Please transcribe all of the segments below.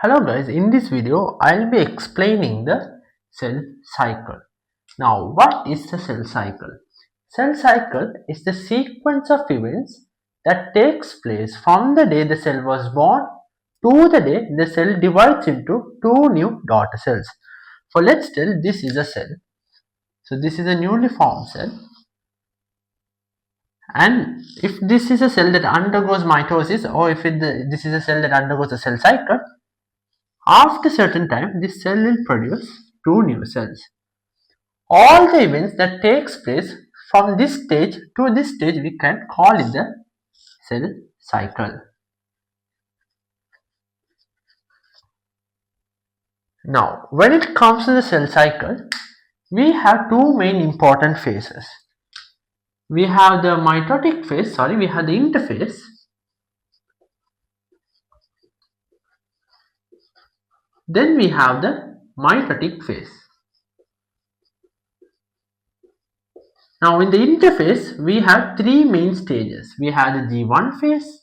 Hello guys, in this video I'll be explaining the cell cycle. Now what is the cell cycle? Cell cycle is the sequence of events that takes place from the day the cell was born to the day the cell divides into two new daughter cells. For let's tell this is a cell. So this is a newly formed cell, and if this is a cell that undergoes mitosis, or if this is a cell that undergoes a cell cycle, after a certain time, this cell will produce two new cells. All the events that takes place from this stage to this stage, we can call it the cell cycle. Now, when it comes to the cell cycle, we have two main important phases. We have the mitotic phase, we have the interphase. Then we have the mitotic phase. Now in the interphase, we have three main stages. We have the G1 phase,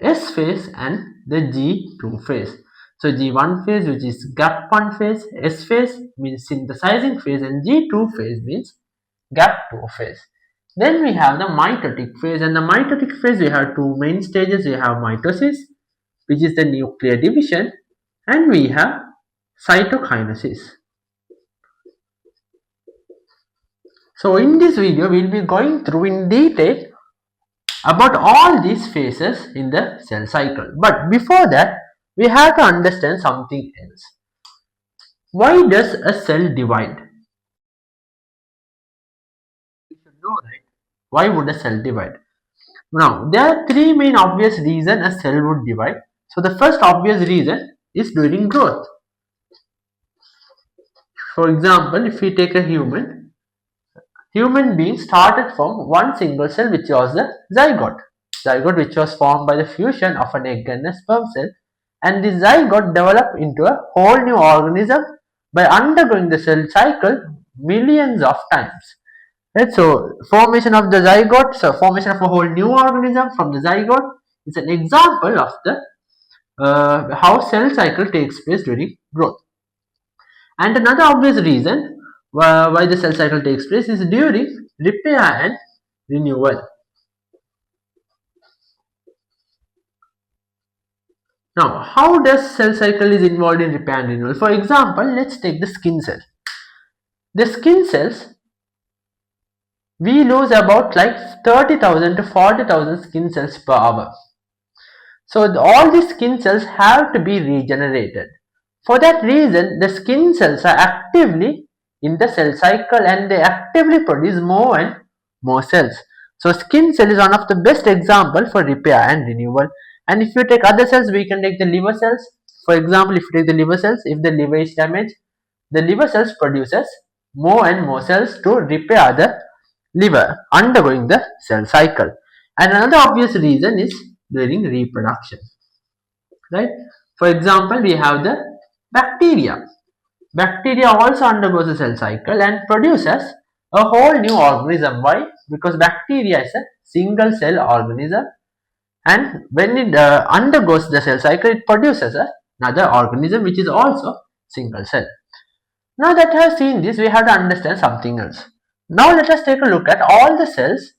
S phase and the G2 phase. So G1 phase, which is gap 1 phase, S phase means synthesizing phase, and G2 phase means gap 2 phase. Then we have the mitotic phase, and the mitotic phase we have two main stages. We have mitosis, which is the nuclear division, and we have cytokinesis. So in this video, we will be going through in detail about all these phases in the cell cycle. But before that, we have to understand something else. Why does a cell divide? You should know, right? Why would a cell divide? Now, there are three main obvious reasons a cell would divide. So the first obvious reason is during growth. For example, if we take a human being started from one single cell, which was the zygote which was formed by the fusion of an egg and a sperm cell, and this zygote developed into a whole new organism by undergoing the cell cycle millions of times. Right? So formation of the zygote, so formation of a whole new organism from the zygote is an example of the how cell cycle takes place during growth. And another obvious reason why the cell cycle takes place is during repair and renewal. Now, how does cell cycle is involved in repair and renewal? For example, let's take the skin cell. The skin cells, we lose about like 30,000 to 40,000 skin cells per hour. So all these skin cells have to be regenerated. For that reason, the skin cells are actively in the cell cycle and they actively produce more and more cells. So skin cell is one of the best example for repair and renewal. And if you take other cells, we can take the liver cells. For example, if you take the liver cells, if the liver is damaged, the liver cells produces more and more cells to repair the liver undergoing the cell cycle. And another obvious reason is during reproduction, right? For example, we have the bacteria. Bacteria also undergoes a cell cycle and produces a whole new organism. Why? Because bacteria is a single cell organism, and when it undergoes the cell cycle, it produces another organism which is also single cell. Now that I have seen this, we have to understand something else. Now let us take a look at all the cells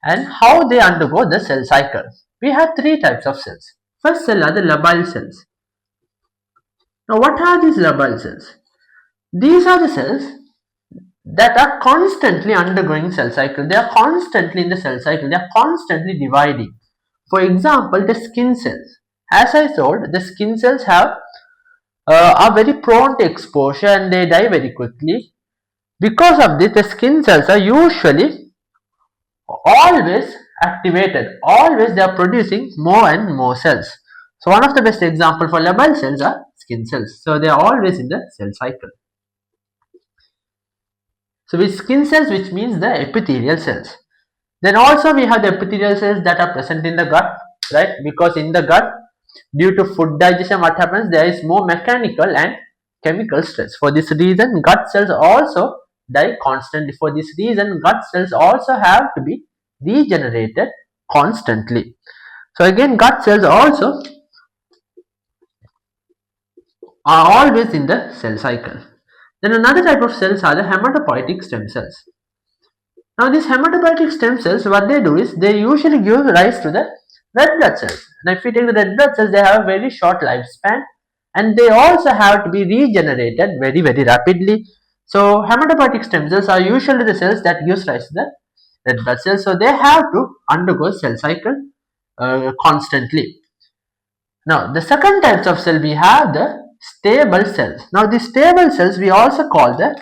and how they undergo the cell cycle. We have three types of cells. First cell are the labile cells. Now what are these labile cells? These are the cells that are constantly undergoing cell cycle. They are constantly in the cell cycle. They are constantly dividing. For example, the skin cells. As I told, the skin cells are very prone to exposure and they die very quickly. Because of this, the skin cells are usually always activated. Always they are producing more and more cells. So one of the best examples for labile cells are skin cells. So they are always in the cell cycle. So with skin cells, which means the epithelial cells. Then also we have the epithelial cells that are present in the gut, right? Because in the gut, due to food digestion, what happens? There is more mechanical and chemical stress. For this reason, gut cells also die constantly. For this reason, gut cells also have to be regenerated constantly. So again, gut cells also are always in the cell cycle. Then another type of cells are the hematopoietic stem cells. Now these hematopoietic stem cells, what they do is they usually give rise to the red blood cells. Now if we take the red blood cells, they have a very short lifespan and they also have to be regenerated very rapidly. So hematopoietic stem cells are usually the cells that gives rise to the red blood cells. So they have to undergo cell cycle constantly. Now the second types of cell we have the stable cells. Now the stable cells we also call the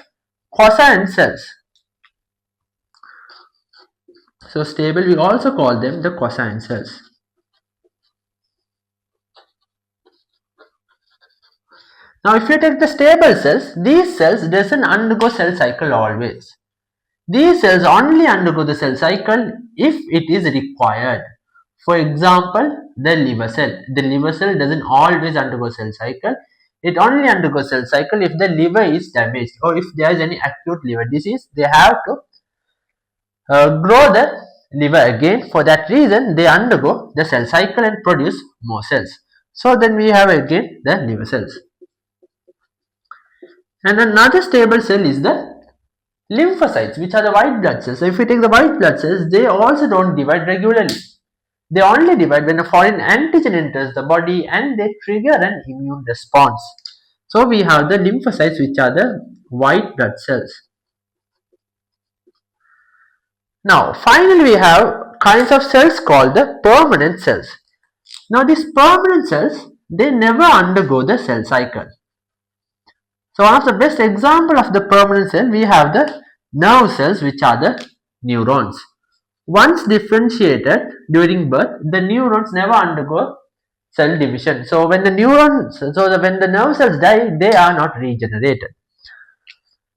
quiescent cells. So stable we also call them the quiescent cells. Now if you take the stable cells, these cells doesn't undergo cell cycle always. These cells only undergo the cell cycle if it is required. For example, the liver cell. The liver cell doesn't always undergo cell cycle. It only undergoes cell cycle if the liver is damaged or if there is any acute liver disease. They have to grow the liver again. For that reason, they undergo the cell cycle and produce more cells. So then we have again the liver cells. And another stable cell is the lymphocytes, which are the white blood cells. So if we take the white blood cells, they also don't divide regularly. They only divide when a foreign antigen enters the body and they trigger an immune response. So we have the lymphocytes, which are the white blood cells. Now finally we have kinds of cells called the permanent cells. Now these permanent cells, they never undergo the cell cycle. So one of the best example of the permanent cell, we have the nerve cells, which are the neurons. Once differentiated during birth, the neurons never undergo cell division. So when the nerve cells die, they are not regenerated.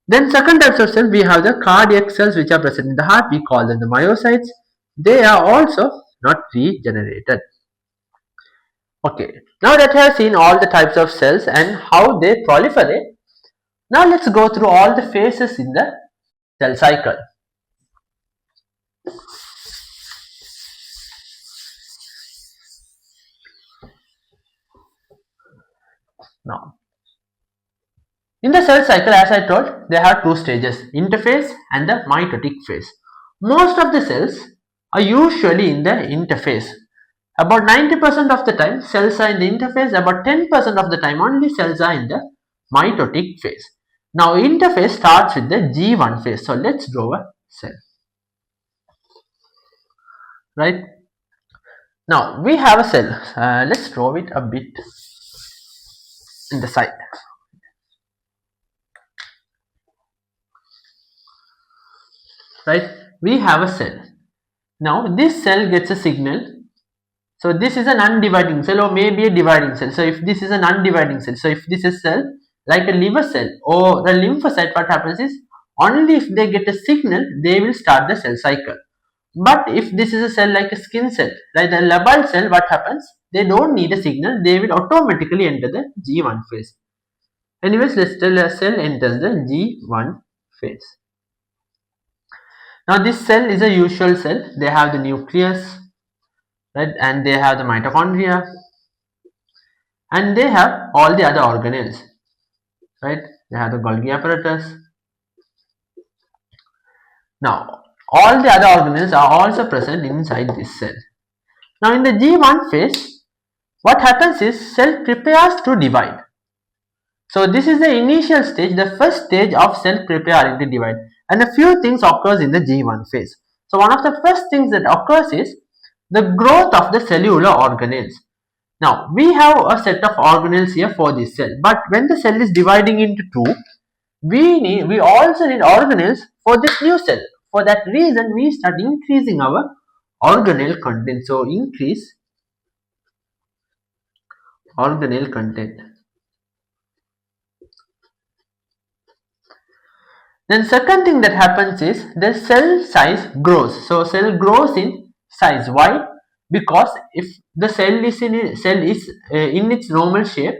Then second types of cells, we have the cardiac cells, which are present in the heart. We call them the myocytes. They are also not regenerated. Okay, now that we have seen all the types of cells and how they proliferate, now let's go through all the phases in the cell cycle. Now, in the cell cycle, as I told, they have two stages, interphase and the mitotic phase. Most of the cells are usually in the interphase. About 90% of the time, cells are in the interphase. About 10% of the time, only cells are in the mitotic phase. Now, interphase starts with the G1 phase. So, let's draw a cell. Right? Now, we have a cell. Let's draw it a bit in the side. Right? We have a cell. Now, this cell gets a signal. So, this is an undividing cell or maybe a dividing cell. So, if this is an undividing cell, so if this is a cell like a liver cell or a lymphocyte, what happens is only if they get a signal, they will start the cell cycle. But if this is a cell like a skin cell, like the labile cell, what happens? They don't need a signal, they will automatically enter the G1 phase. Anyways, let's tell a cell enters the G1 phase. Now this cell is a usual cell. They have the nucleus, right, and they have the mitochondria, and they have all the other organelles, right? They have the Golgi apparatus. Now all the other organelles are also present inside this cell. Now in the G1 phase, what happens is cell prepares to divide. So this is the initial stage, the first stage of cell preparing to divide, and a few things occurs in the G1 phase. So one of the first things that occurs is the growth of the cellular organelles. Now we have a set of organelles here for this cell, but when the cell is dividing into two, we also need organelles for this new cell. For that reason, we start increasing our organelle content. So increase organelle content. Then second thing that happens is the cell size grows. So cell grows in size. Why? Because if the cell is in its normal shape,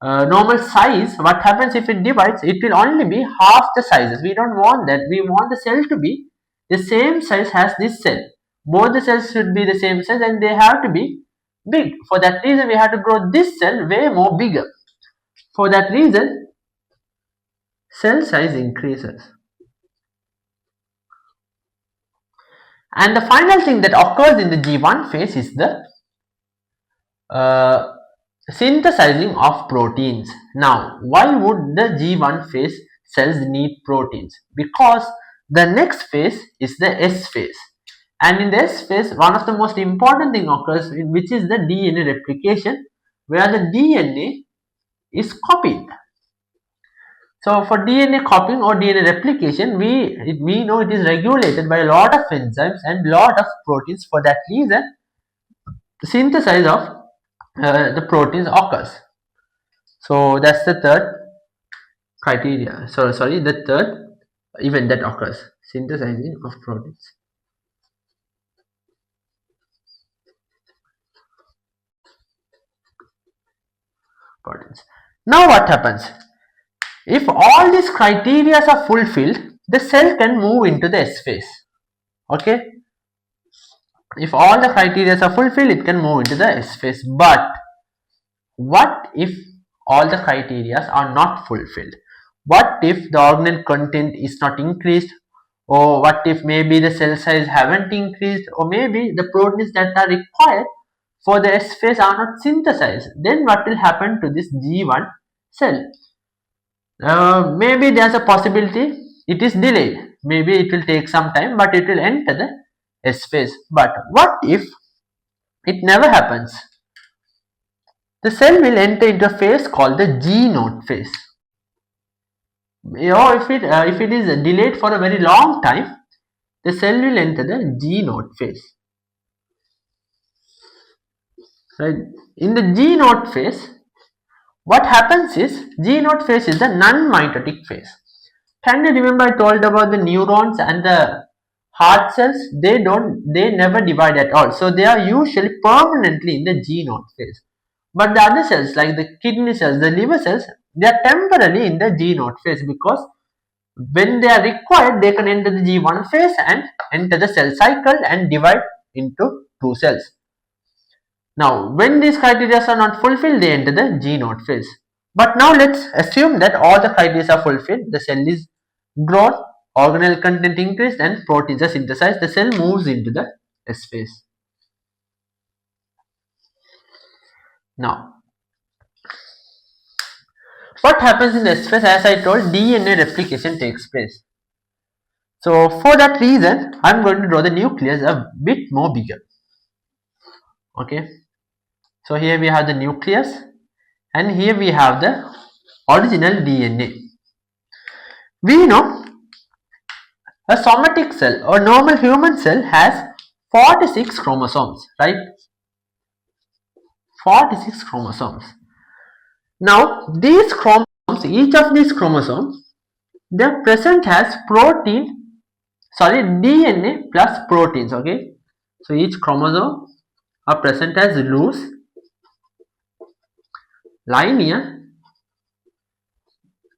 normal size, what happens if it divides? It will only be half the sizes. We don't want that. We want the cell to be the same size as this cell. Both the cells should be the same size and they have to be big. For that reason, we have to grow this cell way more bigger. For that reason, cell size increases. And the final thing that occurs in the G1 phase is the synthesizing of proteins. Now, why would the G1 phase cells need proteins? Because the next phase is the S phase. And in the S phase, one of the most important thing occurs, which is the DNA replication, where the DNA is copied. So for DNA copying or DNA replication, we know it is regulated by a lot of enzymes and lot of proteins. For that reason, the synthesis of the proteins occurs. So that's the third criteria. So sorry, the third event that occurs: synthesizing of proteins. Now what happens? If all these criteria are fulfilled, the cell can move into the S phase. Okay. If all the criteria are fulfilled, it can move into the S phase. But what if all the criteria are not fulfilled? What if the organelle content is not increased, or what if maybe the cell size haven't increased, or maybe the proteins that are required for the S phase are not synthesized? Then what will happen to this G1 cell? Maybe there's a possibility it is delayed. Maybe it will take some time, but it will enter the S phase. But what if it never happens? The cell will enter into a phase called the G0 phase. Or if it is delayed for a very long time, the cell will enter the G0 phase. Right? In the G0 phase, what happens is, G0 phase is the non-mitotic phase. Can you remember I told about the neurons and the heart cells? They never divide at all. So they are usually permanently in the G0 phase. But the other cells, like the kidney cells, the liver cells, they are temporarily in the G0 phase, because when they are required, they can enter the G1 phase and enter the cell cycle and divide into two cells. Now, when these criteria are not fulfilled, they enter the G0 phase. But now let's assume that all the criteria are fulfilled. The cell is grown, organelle content increased, and proteins are synthesized. The cell moves into the S phase. Now, what happens in the S phase? As I told, DNA replication takes place. So for that reason, I'm going to draw the nucleus a bit more bigger. Okay. So here we have the nucleus, and here we have the original DNA. We know a somatic cell or normal human cell has 46 chromosomes, right? 46 chromosomes. Now these chromosomes, each of these chromosomes, they are present as DNA plus proteins. Okay, so each chromosome are present as loose, linear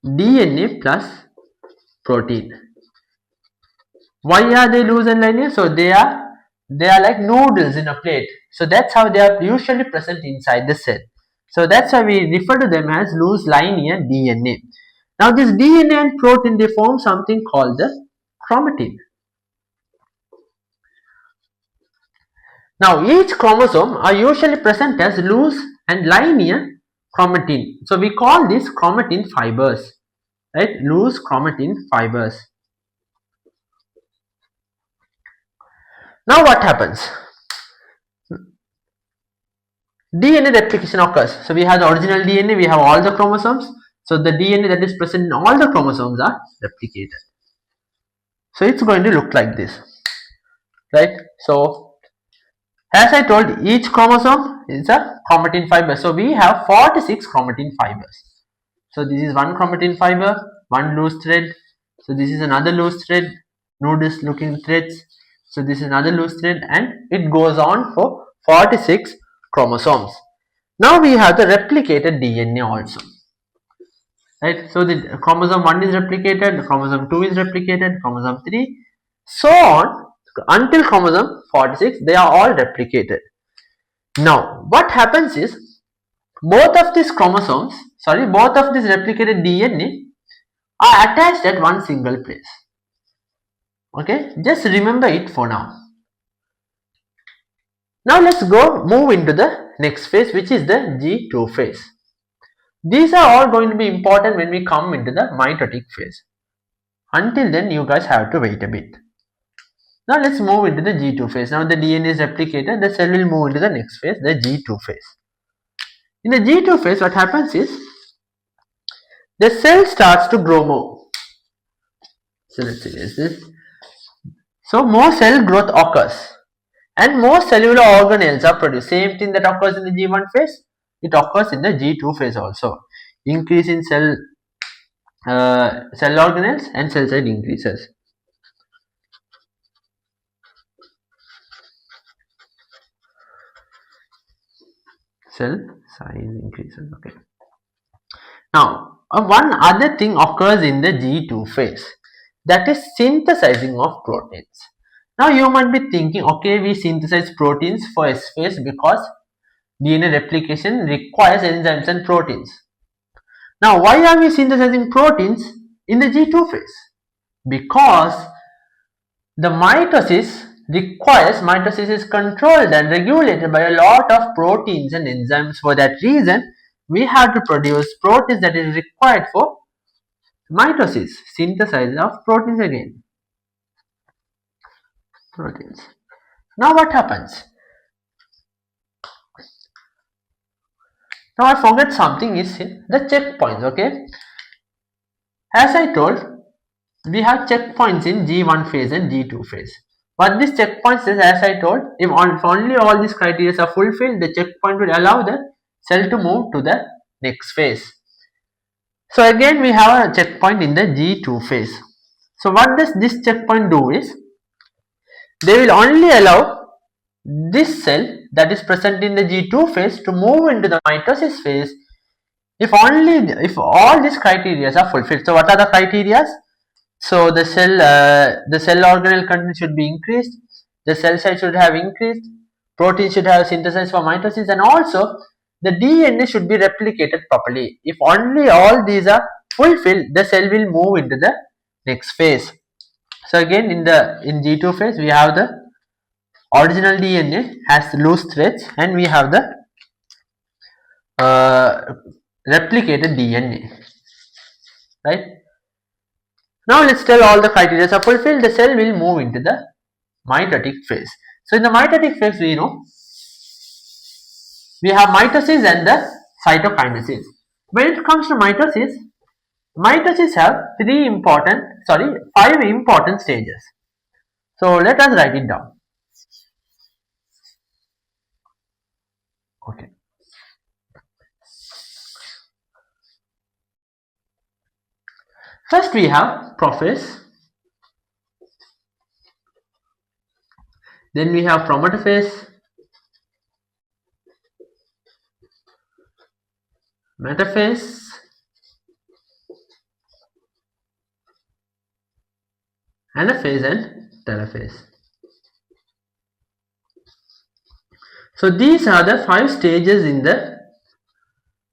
DNA plus protein. Why are they loose and linear? So they are like noodles in a plate. So that's how they are usually present inside the cell. So that's why we refer to them as loose linear DNA. Now this DNA and protein, they form something called the chromatin. Now each chromosome are usually present as loose and linear chromatin. So we call this chromatin fibers, right? Loose chromatin fibers. Now what happens? DNA replication occurs. So we have the original DNA, we have all the chromosomes. So the DNA that is present in all the chromosomes are replicated. So it's going to look like this, right? So as I told, each chromosome is a chromatin fiber. So we have 46 chromatin fibers. So this is one chromatin fiber, one loose thread. So this is another loose thread, noodles looking threads. So this is another loose thread, and it goes on for 46 chromosomes. Now we have the replicated DNA also, right? So the chromosome 1 is replicated, chromosome 2 is replicated, chromosome 3, so on until chromosome 46, they are all replicated. Now what happens is, both of these chromosomes both of these replicated DNA are attached at one single place. Okay, just remember it for now. Now let's move into the next phase, which is the G2 phase. These are all going to be important when we come into the mitotic phase. Until then, you guys have to wait a bit. Now let's move into the G2 phase. Now the DNA is replicated, the cell will move into the next phase, the G2 phase. In the G2 phase, what happens is the cell starts to grow more. So let's erase this. So more cell growth occurs and more cellular organelles are produced. Same thing that occurs in the G1 phase, it occurs in the G2 phase also. Increase in cell organelles and cell size increases. Cell size increases. Okay. Now, one other thing occurs in the G2 phase, that is synthesizing of proteins. Now you might be thinking, okay, we synthesize proteins for S phase because DNA replication requires enzymes and proteins. Now why are we synthesizing proteins in the G2 phase? Because the mitosis is controlled and regulated by a lot of proteins and enzymes. For that reason, we have to produce proteins that is required for mitosis, synthesis of proteins again. Proteins. Now what happens? Now I forget something is the checkpoints, okay? As I told, we have checkpoints in G1 phase and G2 phase. What this checkpoints is, as I told, if only all these criteria are fulfilled, the checkpoint will allow the cell to move to the next phase. So again we have a checkpoint in the G2 phase. So what does this checkpoint do is, they will only allow this cell that is present in the G2 phase to move into the mitosis phase if all these criteria are fulfilled. So what are the criteria? So the cell organelle content should be increased, the cell size should have increased, protein should have synthesized for mitosis, and also the DNA should be replicated properly. If only all these are fulfilled, the cell will move into the next phase. So again in G2 phase, we have the original DNA has loose threads and we have the replicated DNA, right? Now let's tell all the criteria are fulfilled, the cell will move into the mitotic phase. So in the mitotic phase, we know we have mitosis and the cytokinesis. When it comes to mitosis have 5 important stages. So let us write it down. Okay. First we have prophase, then we have prometaphase, metaphase, anaphase and telophase. So these are the 5 stages in the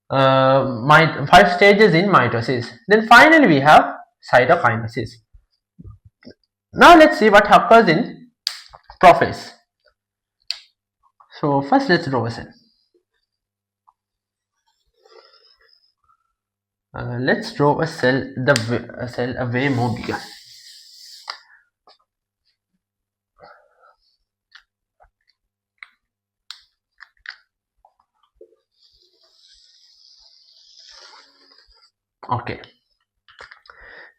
5 stages in mitosis. Then finally we have cytokinesis. Now let's see what occurs in prophase. So first let's draw a cell. Let's draw a cell a way more bigger. Okay.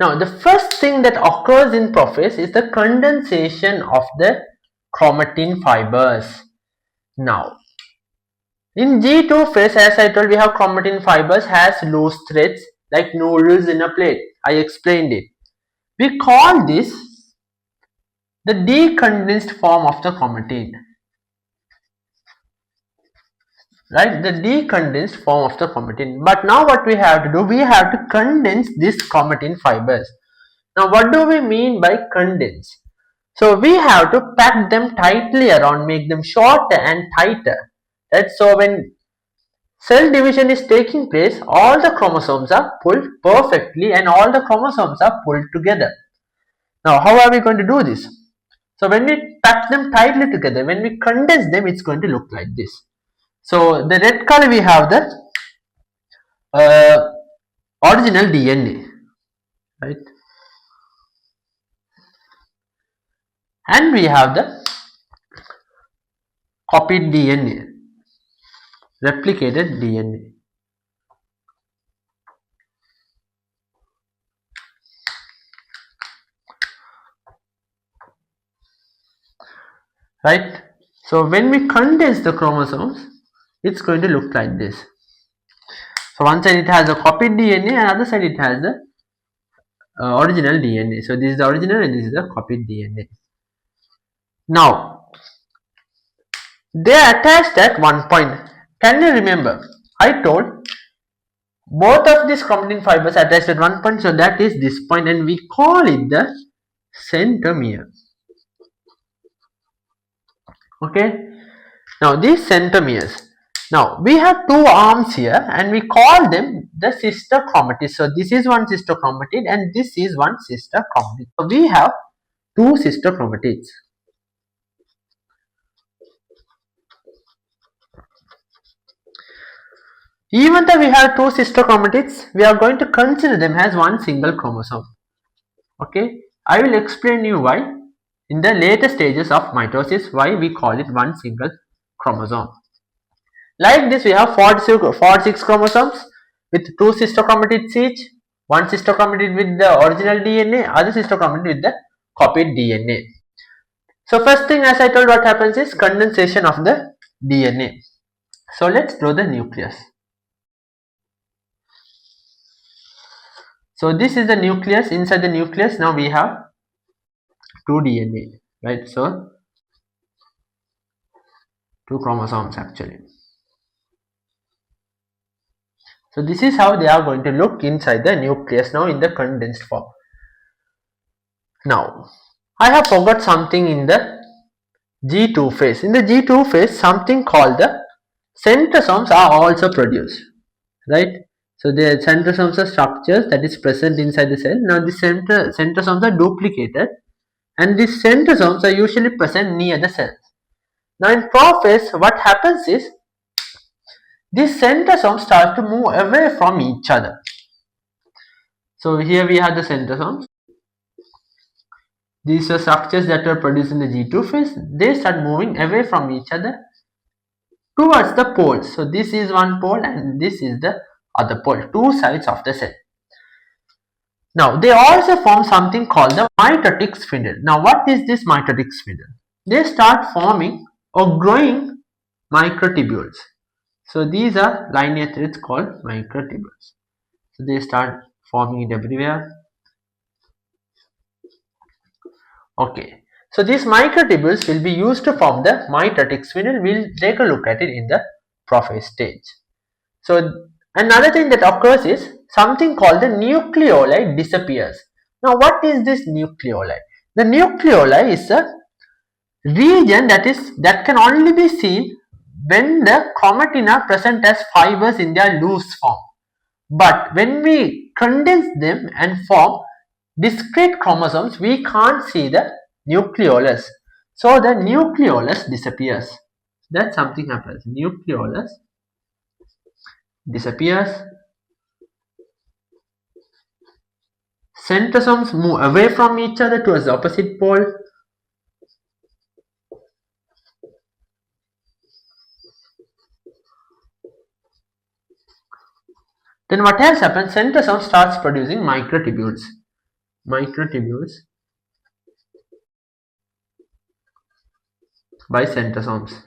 Now the first thing that occurs in prophase is the condensation of the chromatin fibers. Now in G2 phase, as I told, we have chromatin fibers has loose threads like noodles in a plate. I explained it. We call this the decondensed form of the chromatin. Right, the decondensed form of the chromatin. But now what we have to do, we have to condense these chromatin fibers. Now what do we mean by condense? So we have to pack them tightly around, make them shorter and tighter. Right? So when cell division is taking place, all the chromosomes are pulled perfectly and all the chromosomes are pulled together. Now, how are we going to do this? So, when we pack them tightly together, when we condense them, it's going to look like this. So, the red color we have the original DNA, right? And we have the copied DNA, replicated DNA. Right? So when we condense the chromosomes, it's going to look like this. So one side it has a copied DNA and other side it has the original DNA. So this is the original and this is the copied DNA. Now, they are attached at one point. Can you remember? I told both of these chromatin fibers are attached at one point, so that is this point, and we call it the centromere. Okay. Now these centromeres. Now we have two arms here and we call them the sister chromatids. So this is one sister chromatid and this is one sister chromatid. So we have two sister chromatids. Even though we have two sister chromatids, we are going to consider them as one single chromosome. Okay, I will explain you why in the later stages of mitosis, why we call it one single chromosome. Like this, we have 46 chromosomes with two sister chromatids each, one sister chromatid with the original DNA, other sister chromatid with the copied DNA. So first thing, as I told, what happens is condensation of the DNA. So let's draw the nucleus. So this is the nucleus. Inside the nucleus now we have two DNA, right? So two chromosomes actually. So this is how they are going to look inside the nucleus now in the condensed form. Now I have forgot something in the G2 phase. In the G2 phase, something called the centrosomes are also produced, right? So the centrosomes are structures that is present inside the cell. Now the centrosomes are duplicated and these centrosomes are usually present near the cells. Now in prophase, what happens is these centrosomes start to move away from each other. So here we have the centrosomes. These are structures that were produced in the G2 phase. They start moving away from each other towards the poles. So this is one pole and this is the other pole, two sides of the cell. Now they also form something called the mitotic spindle. Now what is this mitotic spindle? They start forming or growing microtubules. So these are linear threads called microtubules. So they start forming it everywhere. Okay. So these microtubules will be used to form the mitotic spindle. We'll take a look at it in the prophase stage. So another thing that occurs is something called the nucleoli disappears. Now what is this nucleoli? The nucleoli is a region that can only be seen when the chromatin are present as fibers in their loose form. But when we condense them and form discrete chromosomes, we can't see the nucleolus. So the nucleolus disappears. That something happens. Nucleolus disappears. Centrosomes move away from each other towards the opposite pole. Then what else happens? Centrosome starts producing microtubules. Microtubules by centrosomes.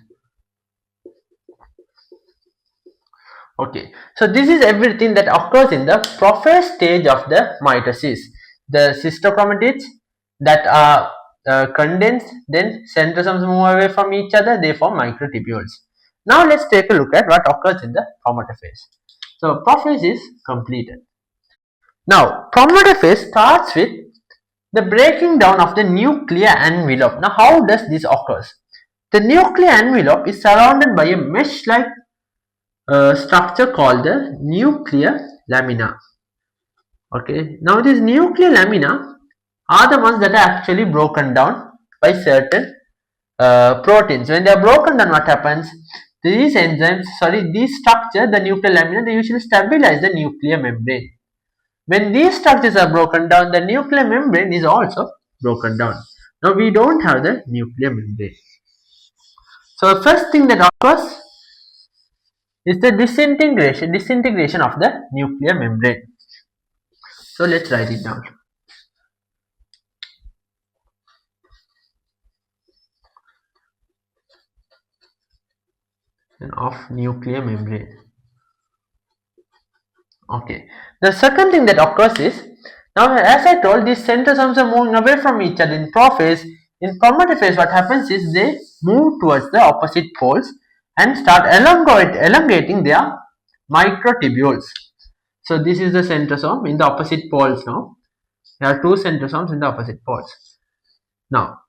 Okay, so this is everything that occurs in the prophase stage of the mitosis. The sister chromatids that are condensed, then centrosomes move away from each other, they form microtubules. Now let's take a look at what occurs in the prometaphase. So prophase is completed. Now prometaphase starts with the breaking down of the nuclear envelope. Now how does this occurs? The nuclear envelope is surrounded by a mesh-like structure called the nuclear lamina. Okay, now these nuclear lamina are the ones that are actually broken down by certain proteins. When they are broken down, what happens? These enzymes, these structure, the nuclear lamina, they usually stabilize the nuclear membrane. When these structures are broken down, the nuclear membrane is also broken down. Now we don't have the nuclear membrane. So the first thing that occurs is the disintegration of the nuclear membrane. So let's write it down. Of nuclear membrane. Okay. The second thing that occurs is, now as I told, these centrosomes are moving away from each other in prophase. In Metaphase, what happens is they move towards the opposite poles and start elongating their microtubules. So this is the centrosome in the opposite poles now. There are two centrosomes in the opposite poles. Now,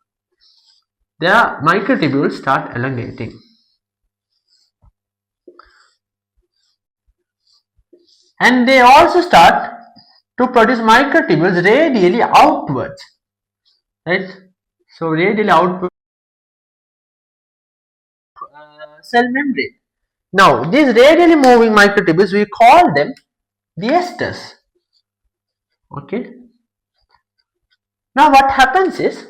their microtubules start elongating. And they also start to produce microtubules radially outwards, right? So radially outward cell membrane. Now these radially moving microtubules, we call them the esters. Okay. Now what happens is,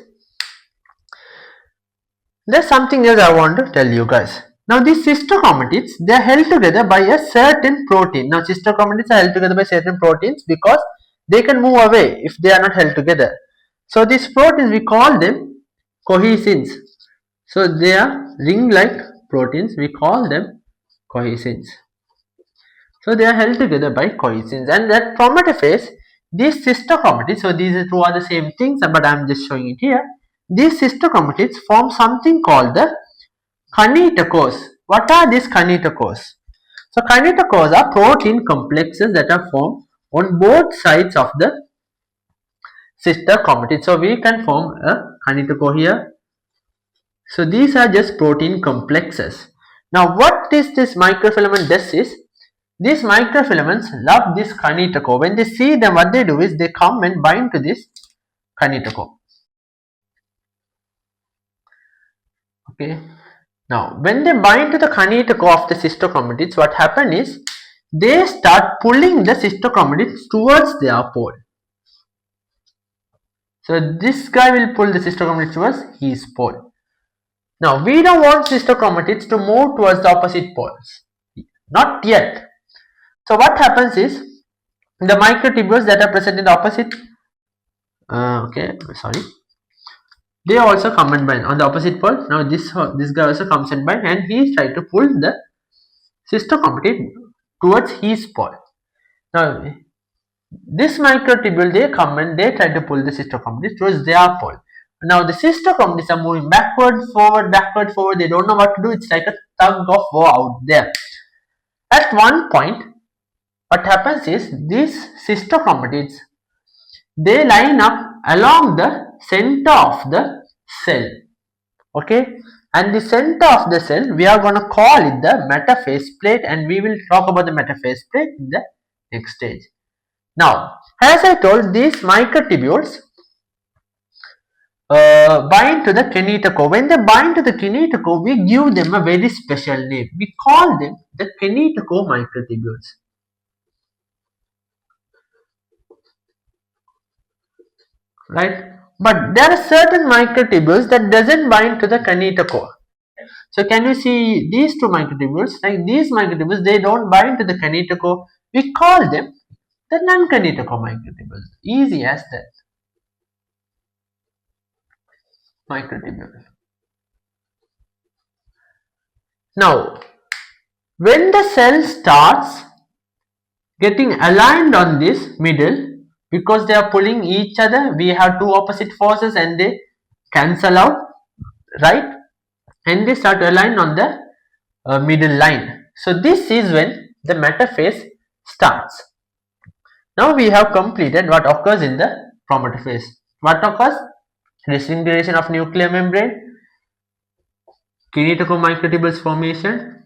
there's something else I want to tell you guys. Now these sister chromatids, they are held together by a certain protein. Now sister chromatids are held together by certain proteins because they can move away if they are not held together. So these proteins, we call them cohesins. So they are ring-like proteins, we call them cohesins. So they are held together by cohesins, and that Metaphase, these sister chromatids, so these two are the same things, but I am just showing it here. These sister chromatids form something called the kinetochores. What are these kinetochores? So kinetochores are protein complexes that are formed on both sides of the sister chromatid. So we can form a kinetochore here. So these are just protein complexes. Now what this microfilament does is, these microfilaments love this kinetochore. When they see them, what they do is they come and bind to this kinetochore. Okay. Now when they bind to the kinetochore of the sister chromatids, what happens is they start pulling the sister chromatids towards their pole. So this guy will pull the sister chromatids towards his pole. Now we don't want sister chromatids to move towards the opposite poles. Not yet. So what happens is, the microtubules that are present in the opposite, they also come and bind on the opposite pole. Now this guy also comes and bind, and he is trying to pull the sister chromatid towards his pole. Now this microtubule, they come and they try to pull the sister chromatids towards their pole. Now the sister chromatids are moving backward, forward. They don't know what to do. It's like a tug of war out there. At one point, what happens is, these sister chromatids, they line up along the center of the cell. Okay, and the center of the cell, we are going to call it the metaphase plate, and we will talk about the metaphase plate in the next stage. Now, as I told, these microtubules bind to the kinetochore. When they bind to the kinetochore, we give them a very special name. We call them the kinetochore microtubules. Right? But there are certain microtubules that doesn't bind to the kinetochore. So can you see these two microtubules? Like these microtubules, they don't bind to the kinetochore. We call them the non-kinetochore microtubules. Easy as that. Microtubule. Now, when the cell starts getting aligned on this middle, because they are pulling each other, we have two opposite forces and they cancel out, right? And they start to align on the middle line. So this is when the metaphase starts. Now we have completed what occurs in the prometaphase. What occurs? Disintegration of nuclear membrane, kinetochore microtubules formation,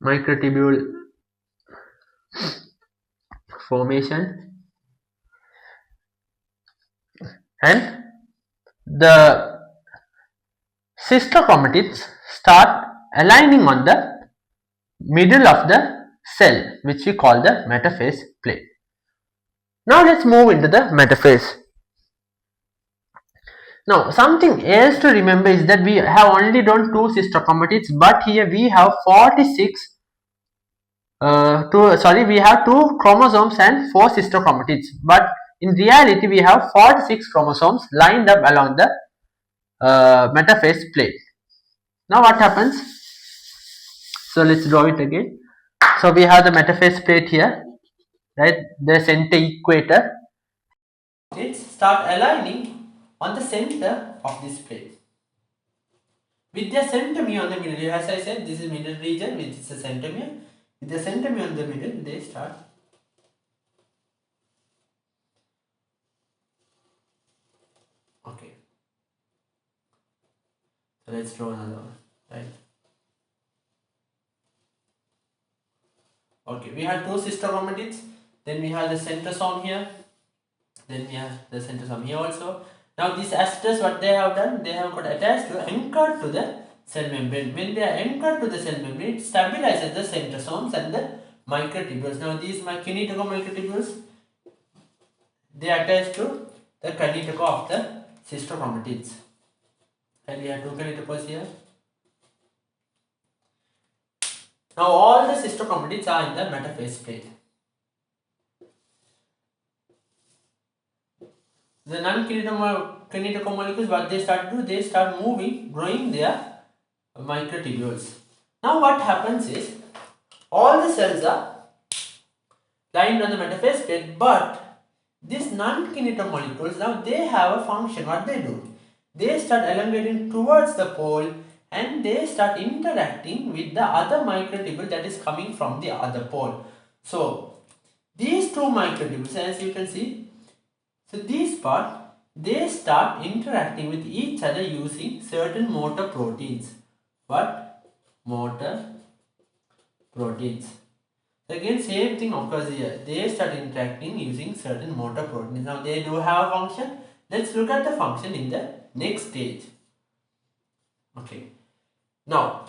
microtubule formation, and the sister chromatids start aligning on the middle of the cell, which we call the metaphase plate. Now let's move into the metaphase. Now something else to remember is that we have only done 2 sister chromatids, but here we have 46 we have 2 chromosomes and 4 sister chromatids, but in reality we have 46 chromosomes lined up along the metaphase plate. Now what happens? So let's draw it again. So we have the metaphase plate here, right? The center equator. It start aligning on the center of this plate with their centromere on the middle. As I said, this is middle region, which is the centromere. With the centromere on the middle, they start okay. So let's draw another one, right? Okay, we have 2 sister chromatids, then we have the centrosome here, then we have the centrosome here also. Now these esters, what they have done, they have got attached to, anchored to the cell membrane. When they are anchored to the cell membrane, it stabilizes the centrosomes and the microtubules. Now these kinetochore microtubules, they attach to the kinetochore of the sister chromatids. And we have 2 kinetochores here. Now all the sister chromatids are in the metaphase plate. The non-kinetochore molecules, what they start to do, they start moving, growing their microtubules. Now what happens is, all the cells are lined on the metaphase plate, but these non-kinetochore molecules, now they have a function. What they do? They start elongating towards the pole and they start interacting with the other microtubule that is coming from the other pole. So these 2 microtubules, as you can see, so these part, they start interacting with each other using certain motor proteins. What? Motor proteins. So again, same thing occurs here. They start interacting using certain motor proteins. Now they do have a function. Let's look at the function in the next stage. Okay. Now,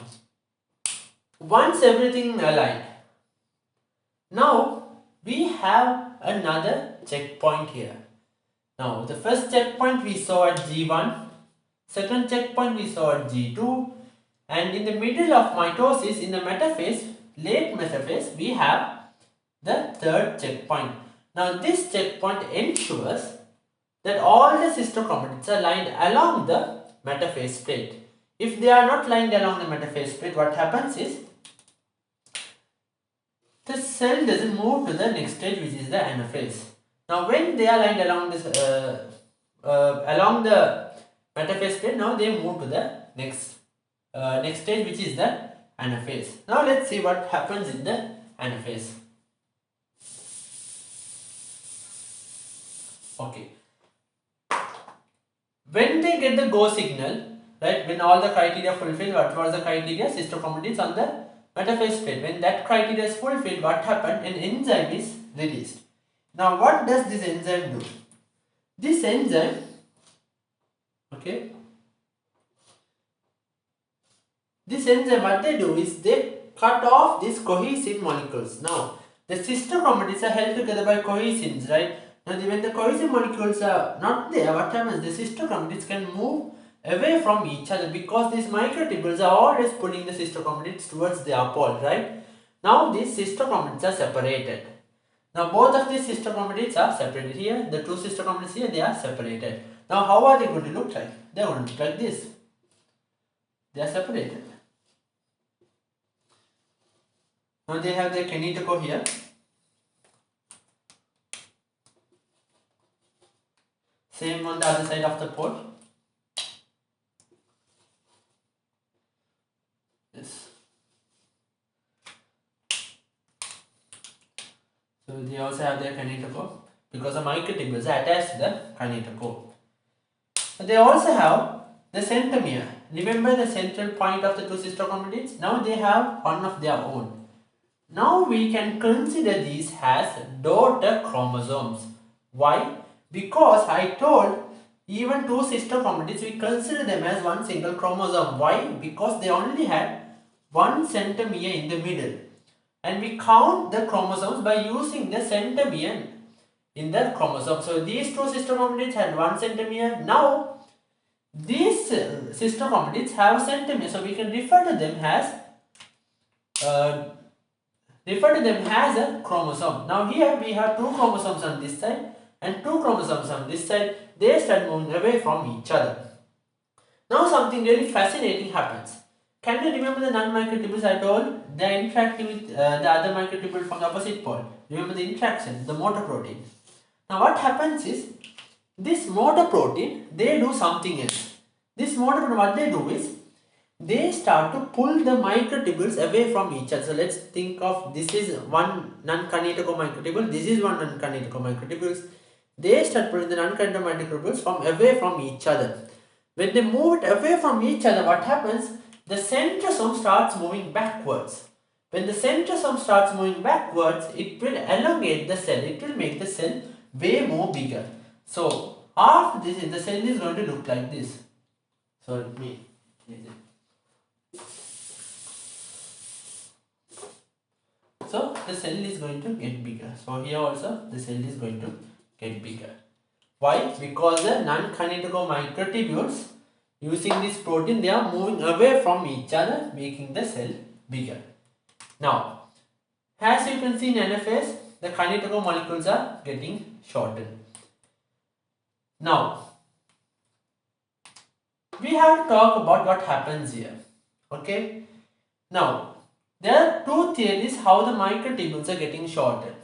once everything aligned, now we have another checkpoint here. Now, the first checkpoint we saw at G1, second checkpoint we saw at G2, and in the middle of mitosis, in the metaphase, late metaphase, we have the third checkpoint. Now, this checkpoint ensures that all the sister chromatids are lined along the metaphase plate. If they are not lined along the metaphase plate, what happens is, the cell doesn't move to the next stage, which is the anaphase. Now when they are lined along this along the metaphase plate, now they move to the next stage, which is the anaphase. Now let's see what happens in the anaphase. Okay. When they get the go signal, right, when all the criteria fulfilled, what was the criteria? Sister chromatids on the metaphase plate. When that criteria is fulfilled, what happened? An enzyme is released. Now what does this enzyme do? This enzyme, okay, this enzyme, what they do is they cut off these cohesive molecules. Now the sister chromatids are held together by cohesins, right? Now when the cohesive molecules are not there, what happens? The sister chromatids can move away from each other because these microtubules are always pulling the sister chromatids towards their pole, right? Now these sister chromatids are separated. Now both of these sister chromatids are separated here. The 2 sister chromatids here, they are separated. Now how are they going to look like? They are going to look like this. They are separated. Now they have their kinetochore here. Same on the other side of the pole. This. So they also have their kinetochore because the microtubules are attached to the kinetochore. They also have the centromere. Remember the central point of the 2 sister chromatids? Now they have one of their own. Now we can consider these as daughter chromosomes. Why? Because I told even two sister chromatids we consider them as one single chromosome. Why? Because they only had one centromere in the middle. And we count the chromosomes by using the centromere in the chromosome. So these two sister chromatids had one centromere. Now these sister chromatids have a centromere. So we can refer to them as a chromosome. Now here we have two chromosomes on this side and two chromosomes on this side. They start moving away from each other. Now something really fascinating happens. Can you remember the non-microtubules I told? They are interacting with the other microtubule from the opposite pole. Remember the interaction, the motor protein. Now what happens is, this motor protein, they do something else. This motor protein, what they do is, they start to pull the microtubules away from each other. So let's think of, this is one non-kinetical microtubule, this is one non-kinetical microtubules. They start pulling the non-kinetical microtubules from away from each other. When they move it away from each other, what happens? The centrosome starts moving backwards. When the centrosome starts moving backwards, it will elongate the cell. It will make the cell way more bigger. So after this, the cell is going to look like this. So let me. So the cell is going to get bigger. So here also the cell is going to get bigger. Why? Because the non-kinetical microtubules using this protein, they are moving away from each other, making the cell bigger. Now, as you can see in Anaphase, the kinetical molecules are getting shortened. Now, we have to talk about what happens here. Okay. Now, there are two theories how the microtubules are getting shortened.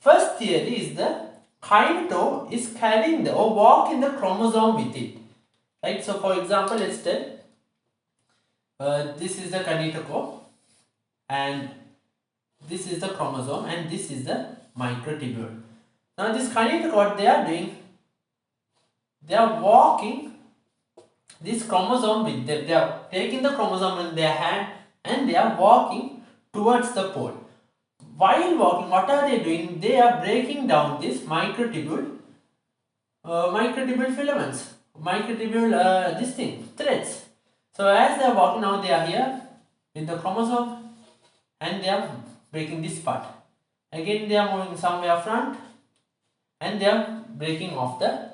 First theory is the kineto is carrying the or walking the chromosome with it. Right. So, for example, let's tell this is the kinetochore and this is the chromosome and this is the microtubule. Now, this kinetochore, what they are doing, they are walking this chromosome with them. They are taking the chromosome in their hand and they are walking towards the pole. While walking, what are they doing? They are breaking down this microtubule filaments, threads. So as they are walking now, they are here with the chromosome and they are breaking this part. Again they are moving somewhere front and they are breaking off the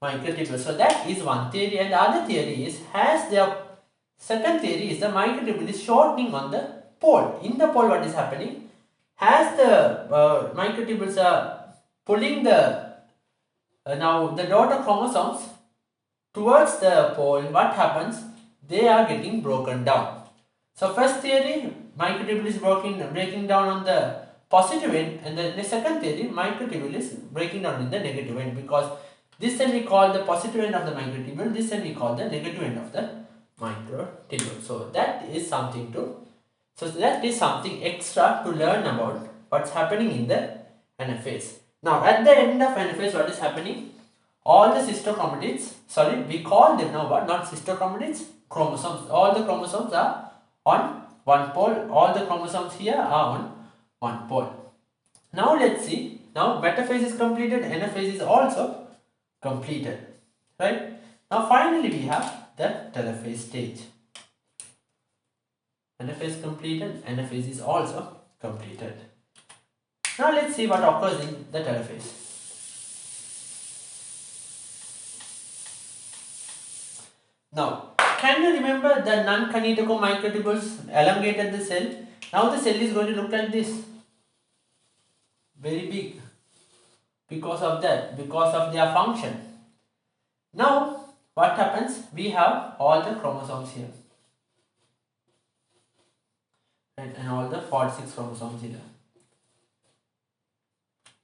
microtubule. So that is one theory, and the other theory is, second theory is the microtubule is shortening on the pole. In the pole, what is happening? As the microtubules are pulling the now the daughter chromosomes towards the pole, what happens? They are getting broken down. So first theory, microtubule is breaking down on the positive end, and the second theory, microtubule is breaking down in the negative end, because this end we call the positive end of the microtubule, this end we call the negative end of the microtubule. So that is something extra to learn about what's happening in the Anaphase. Now at the end of Anaphase, what is happening? All the sister chromatids, we call them now what? Not sister chromatids, chromosomes. All the chromosomes are on one pole. All the chromosomes here are on one pole. Now let's see. Now metaphase is completed, Anaphase is also completed. Right? Now finally we have the telophase stage. Anaphase completed, Anaphase is also completed. Now let's see what occurs in the telophase. Now, can you remember the non-kinetical microtubules elongated the cell? Now the cell is going to look like this. Very big. Because of that, because of their function. Now, what happens? We have all the chromosomes here. And all the 46 chromosomes here.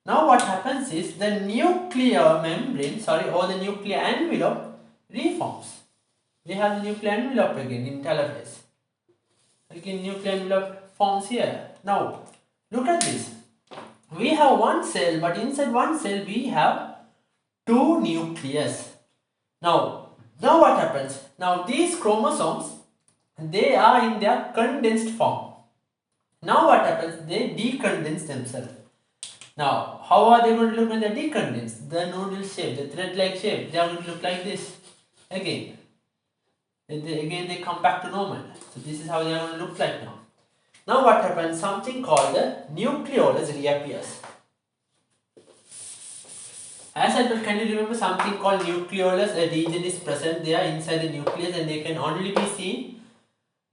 Now what happens is the nuclear membrane, or the nuclear envelope reforms. We have the nuclear envelope again in telophase. Again, nuclear envelope forms here. Now, look at this. We have one cell, but inside one cell we have two nucleus. Now what happens? Now these chromosomes, they are in their condensed form. Now what happens? They decondense themselves. Now, how are they going to look when they decondense? The nodal shape, the thread-like shape, they are going to look like this. Again, they come back to normal. So this is how they are going to look like now. Now what happens? Something called the nucleolus reappears. As I told, can you remember something called nucleolus? A region is present there inside the nucleus, and they can only be seen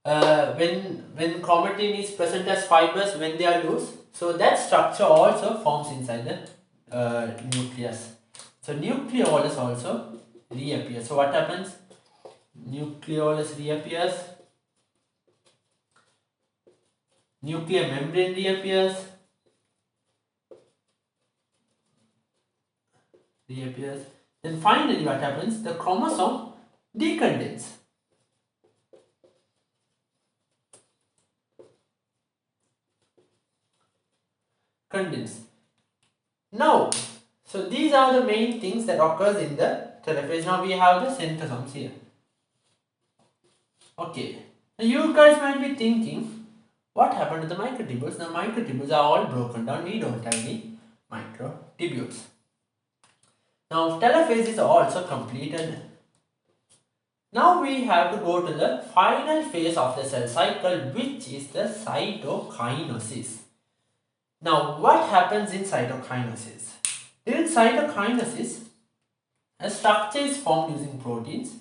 when chromatin is present as fibers when they are loose. So that structure also forms inside the nucleus. So nucleolus also reappears. So what happens? Nucleolus reappears. Nuclear membrane reappears. Then finally what happens? The chromosome decondenses. Now, so these are the main things that occurs in the telophase. Now we have the centrosomes here. Okay. Now you guys might be thinking, what happened to the microtubules? The microtubules are all broken down. We don't have any microtubules. Now telophase is also completed. Now we have to go to the final phase of the cell cycle, which is the cytokinesis. Now what happens in cytokinesis? During cytokinesis, a structure is formed using proteins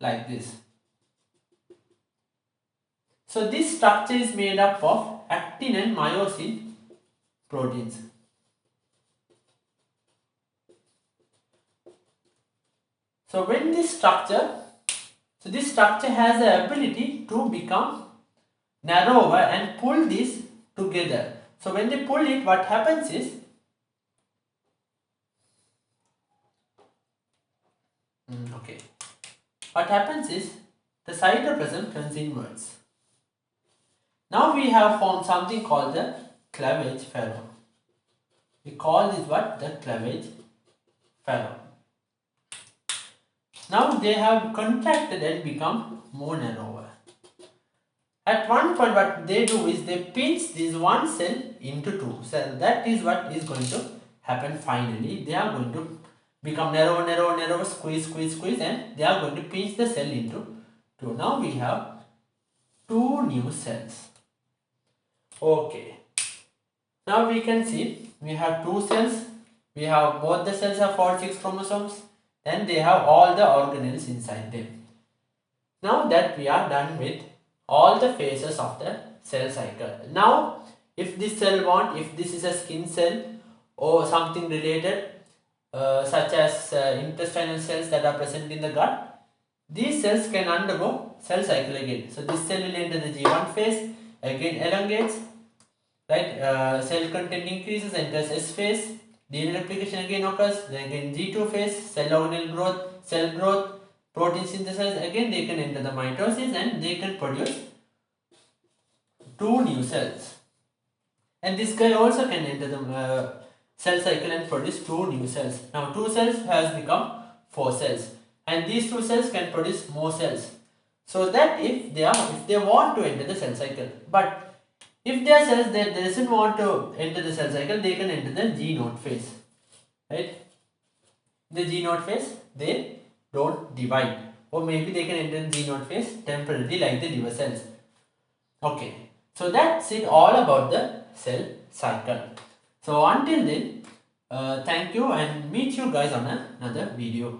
like this. So this structure is made up of actin and myosin proteins. So when this structure has the ability to become narrower and pull this together. So when they pull it, what happens is the cytoplasm turns inwards. Now we have formed something called the cleavage furrow. We call this what? The cleavage furrow. Now they have contracted and become more narrower. At one point what they do is they pinch this one cell into two. So that is what is going to happen finally. They are going to become narrower, squeeze, and they are going to pinch the cell into two. Now we have two new cells. Okay. Now we can see we have two cells. We have both the cells have 46 chromosomes. Then they have all the organelles inside them. Now that we are done with all the phases of the cell cycle. Now if this is a skin cell or something related such as intestinal cells that are present in the gut, these cells can undergo cell cycle again. So this cell will enter the G1 phase, again elongates, right? Cell content increases, enters S phase. DNA replication again occurs, then again G2 phase, cell organelle growth, cell growth, protein synthesis, again they can enter the mitosis and they can produce two new cells. And this guy also can enter the cell cycle and produce two new cells. Now two cells has become four cells, and these two cells can produce more cells. So that if they want to enter the cell cycle, but if there are cells that doesn't want to enter the cell cycle, they can enter the G0 phase, right? The G0 phase, they don't divide, or maybe they can enter the G0 phase temporarily like the liver cells. Okay, so that's it all about the cell cycle. So until then, thank you and meet you guys on another video.